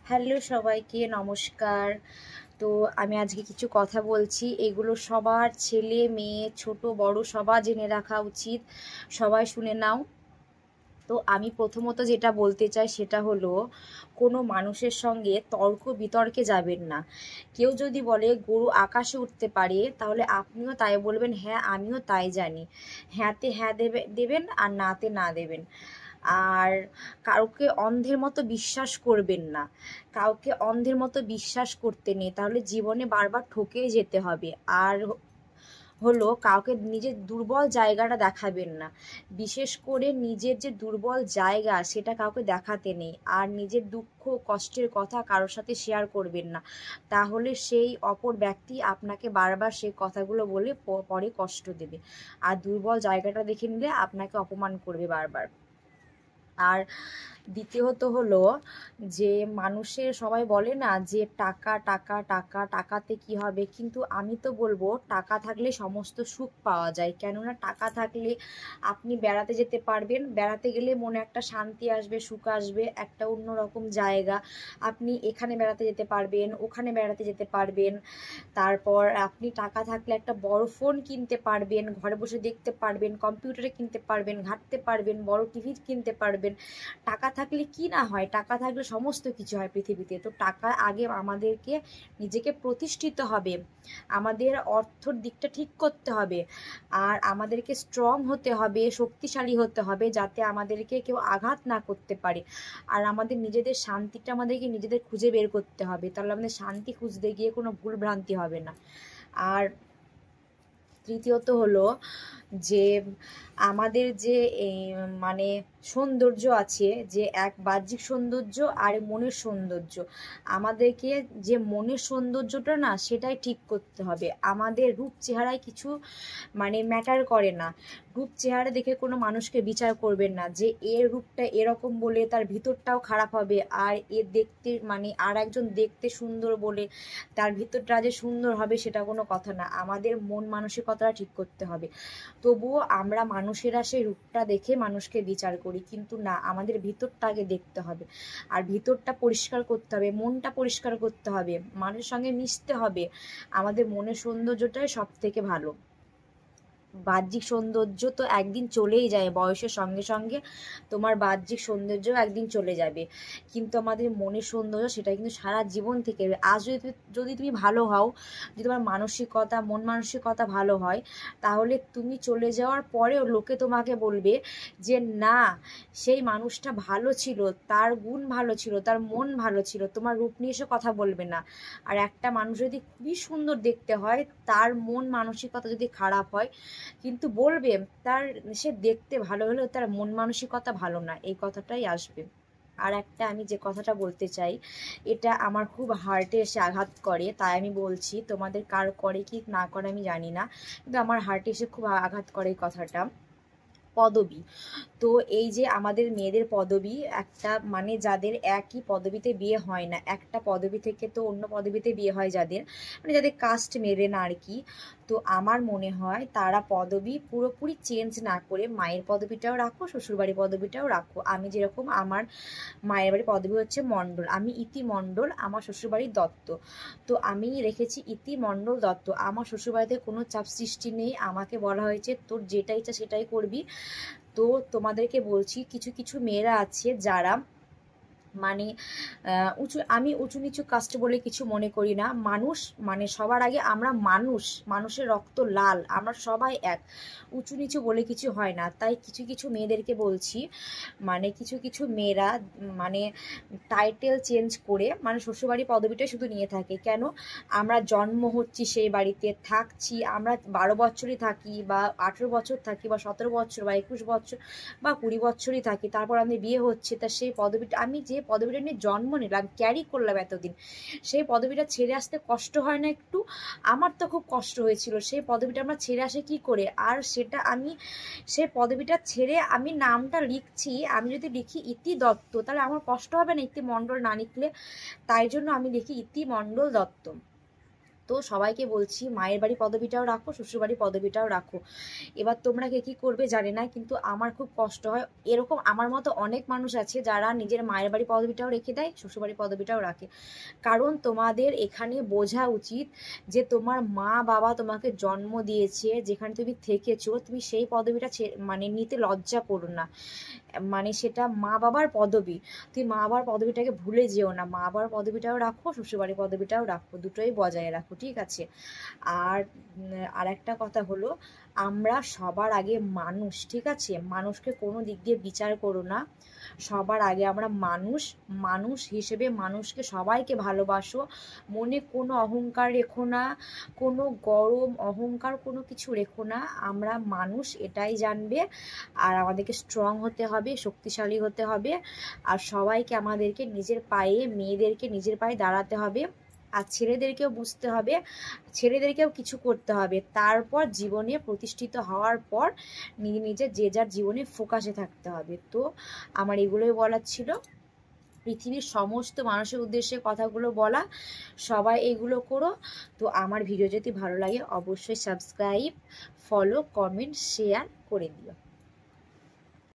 Hello সবাইকে নমস্কার। তো আমি আজকে কিছু কথা বলছি, এগুলো সবার ছেলে মেয়ে ছোট বড় সবার জেনে রাখা উচিত। সবাই শুনে নাও। তো আমি প্রথমত যেটা বলতে চাই সেটা হলো, কোনো মানুষের সঙ্গে তর্ক বিতর্কে যাবেন না। কেউ যদি বলে গরু আকাশে উঠতে পারে, তাহলে আপনিও তাই বলবেন হ্যাঁ আমিও তাই জানি। হ্যাঁতে হ্যাঁ দেবেন আর নাতে না দেবেন। আর কাউকে অন্ধের মতো বিশ্বাস করবেন না। কাউকে অন্ধের মতো বিশ্বাস করতে নেই, তাহলে জীবনে বারবার ঠকেই যেতে হবে। আর হলো, কাউকে নিজের দুর্বল জায়গাটা দেখাবেন না। বিশেষ করে নিজের যে দুর্বল জায়গা সেটা কাউকে দেখাতে নেই। আর নিজের দুঃখ কষ্টের কথা কারোর সাথে শেয়ার করবেন না, তাহলে সেই অপর ব্যক্তি আপনাকে বারবার সেই কথাগুলো বলে পরে কষ্ট দেবে। আর দুর্বল জায়গাটা দেখে নিলে আপনাকে অপমান করবে বারবার। আর দ্বিতীয়ত হলো যে, মানুষের সবাই বলে না যে টাকা টাকা টাকা, টাকাতে কি হবে, কিন্তু আমি তো বলবো টাকা থাকলে সমস্ত সুখ পাওয়া যায়। কেননা টাকা থাকলে আপনি বেড়াতে যেতে পারবেন, বেড়াতে গেলে মনে একটা শান্তি আসবে, সুখ আসবে, একটা অন্যরকম জায়গা। আপনি এখানে বেড়াতে যেতে পারবেন, ওখানে বেড়াতে যেতে পারবেন। তারপর আপনি টাকা থাকলে একটা বড় ফোন কিনতে পারবেন, ঘরে বসে দেখতে পারবেন, কম্পিউটারে কিনতে পারবেন, ঘাঁটতে পারবেন, বড় টিভি কিনতে পারবেন। টাকা থাকলে কি না হয়, টাকা থাকলে সমস্ত কিছু হয় পৃথিবীতে। তো টাকা আগে আমাদেরকে নিজেকে প্রতিষ্ঠিত হবে, আমাদের অর্থর দিকটা ঠিক করতে হবে, আর আমাদেরকে স্ট্রং হতে হবে, শক্তিশালী হতে হবে, যাতে আমাদেরকে কেউ আঘাত না করতে পারে। আর আমাদের নিজেদের শান্তিটা আমাদেরকে নিজেদের খুঁজে বের করতে হবে, তাহলে আমাদের শান্তি খুঁজতে গিয়ে কোনো ভুল ভ্রান্তি হবে না। আর তৃতীয়ত হলো যে, আমাদের যে মানে সৌন্দর্য আছে, যে এক বাহ্যিক সৌন্দর্য আর মনের সৌন্দর্য, আমাদেরকে যে মনের সৌন্দর্যটা না সেটাই ঠিক করতে হবে। আমাদের রূপ চেহারায় কিছু ম্যাটার করে না। রূপ চেহারা দেখে কোনো মানুষকে বিচার করবেন না যে এর রূপটা এরকম বলে তার ভিতরটাও খারাপ হবে, আর এ দেখতে আর একজন দেখতে সুন্দর বলে তার ভিতরটা যে সুন্দর হবে সেটা কোনো কথা না। আমাদের মন মানসিকতাটা ঠিক করতে হবে। তবুও আমরা মানুষেরা সেই রূপটা দেখে মানুষকে বিচার করি, কিন্তু না, আমাদের ভিতরটা আগে দেখতে হবে। আর ভিতরটা পরিষ্কার করতে হবে, মনটা পরিষ্কার করতে হবে, মানুষের সঙ্গে মিশতে হবে। আমাদের মনের সৌন্দর্যটাই সব থেকে ভালো। বাহ্যিক সৌন্দর্য তো একদিন চলেই যায়, বয়সের সঙ্গে সঙ্গে তোমার বাহ্যিক সৌন্দর্য একদিন চলে যাবে, কিন্তু আমাদের মনের সৌন্দর্য সেটা কিন্তু সারা জীবন থেকে। আজ যদি তুমি ভালো হও, যদি তোমার মানসিকতা মন মানসিকতা ভালো হয়, তাহলে তুমি চলে যাওয়ার পরেও লোকে তোমাকে বলবে যে না, সেই মানুষটা ভালো ছিল, তার গুণ ভালো ছিল, তার মন ভালো ছিল। তোমার রূপ নিয়ে এসে কথা বলবে না। আর একটা মানুষ যদি খুবই সুন্দর দেখতে হয়, তার মন মানসিকতা যদি খারাপ হয়, কিন্তু বলবে তার সে দেখতে ভালো হলেও তার মন মানসিকতা ভালো না, এই কথাটাই আসবে। আর একটা আমি যে কথাটা বলতে চাই, এটা আমার খুব হার্টে এসে আঘাত করে, তাই আমি বলছি। তোমাদের কার করে কি না করে আমি জানি না, কিন্তু আমার হার্টে এসে খুব আঘাত করে এই কথাটা। পদবী। তো এই যে আমাদের মেয়েদের পদবী, একটা যাদের একই পদবিতে বিয়ে হয় না, একটা পদবি থেকে তো অন্য পদবিতে বিয়ে হয়, যাদের যাদের কাস্ট মেলে না আর কি। তো আমার মনে হয় তারা পদবি পুরোপুরি চেঞ্জ না করে মায়ের পদবিটাও রাখো, শ্বশুরবাড়ির পদবিটাও রাখো। আমি যেরকম, আমার মায়ের বাড়ির পদবি হচ্ছে মণ্ডল, আমি ইতি মণ্ডল, আমার শ্বশুরবাড়ির দত্ত। তো আমি রেখেছি ইতি মণ্ডল দত্ত। আমার শ্বশুরবাড়িতে কোনো চাপ সৃষ্টি নেই, আমাকে বলা হয়েছে তোর যেটা ইচ্ছা সেটাই করবি। তো তোমাদেরকে বলছি, কিছু কিছু মেয়েরা আছে যারা মানে আমি উঁচু নিচু কাস্ট বলে কিছু মনে করি না। মানুষ, সবার আগে আমরা মানুষ, মানুষের রক্ত লাল, আমরা সবাই এক, উঁচু নিচু বলে কিছু হয় না। তাই কিছু কিছু মেয়েদেরকে বলছি, কিছু কিছু মেয়েরা মানে টাইটেল চেঞ্জ করে শ্বশুরবাড়ি পদবিটাই শুধু নিয়ে থাকে। কেন? আমরা জন্ম হচ্ছি সেই বাড়িতে, থাকছি, আমরা 12 বছরই থাকি বা 18 বছর থাকি বা 17 বছর বা 21 বছর বা 20 বছরই থাকি, তারপর আমি বিয়ে হচ্ছে, তা সেই পদবিটা, আমি যে পদবিটা নিয়ে জন্ম নিলাম, ক্যারি করলাম এতদিন, সেই পদবিটা ছেড়ে আসতে কষ্ট হয় না একটু? আমার তো খুব কষ্ট হয়েছিল, সেই পদবিটা আমরা ছেড়ে আসে কি করে। আর সেটা আমি, সেই পদবিটা ছেড়ে আমি নামটা লিখছি, আমি যদি লিখি ইতি দত্ত, তাহলে আমার কষ্ট হবে না ইতি মণ্ডল না লিখলে? তাই জন্য আমি লিখি ইতি মণ্ডল দত্ত। তো সবাইকে বলছি মায়ের বাড়ি পদবিটাও রাখো, শ্বশুরবাড়ি পদবিটাও রাখো। এবার তোমরা কে কী করবে জানি না, কিন্তু আমার খুব কষ্ট হয়। এরকম আমার মতো অনেক মানুষ আছে যারা নিজের মায়ের বাড়ি পদবিটাও রেখে দেয়, শ্বশুরবাড়ি পদবিটাও রাখে। কারণ তোমাদের এখানে বোঝা উচিত যে তোমার মা বাবা তোমাকে জন্ম দিয়েছে, যেখানে তুমি থেকেছো, তুমি সেই পদবিটা মানে নিতে লজ্জা করো না। মানে সেটা মা বাবার পদবি, তুমি মা বাবার পদবিটাকে ভুলে যেও না। মা বাবার পদবিটাও রাখো, শ্বশুরবাড়ির পদবিটাও রাখো, দুটোই বজায় রাখো, ঠিক আছে? আর একটা কথা হলো, আমরা সবার আগে মানুষ, ঠিক আছে? মানুষকে কোনো দিক দিয়ে বিচার করো না। সবার আগে আমরা মানুষ, মানুষ হিসেবে মানুষকে সবাইকে ভালোবাসো। মনে কোনো অহংকার রেখো না, কোনো গরম অহংকার কোনো কিছু রেখো না। আমরা মানুষ, এটাই জানবে। আর আমাদেরকে স্ট্রং হতে হবে, শক্তিশালী হতে হবে। আর সবাইকে আমাদেরকে নিজের পায়ে, মেয়েদেরকে নিজের পায়ে দাঁড়াতে হবে। আর ছেলেদেরকেও বুঝতে হবে, ছেলেদেরকেও কিছু করতে হবে। তারপর জীবনে প্রতিষ্ঠিত হওয়ার পর নিজে নিজে যে যার জীবনে ফোকাসে থাকতে হবে। তো আমার এগুলোই বলার ছিল, পৃথিবীর সমস্ত মানুষের উদ্দেশ্যে কথাগুলো বলা। সবাই এগুলো করো। তো আমার ভিডিও যদি ভালো লাগে অবশ্যই সাবস্ক্রাইব, ফলো, কমেন্ট, শেয়ার করে দিও।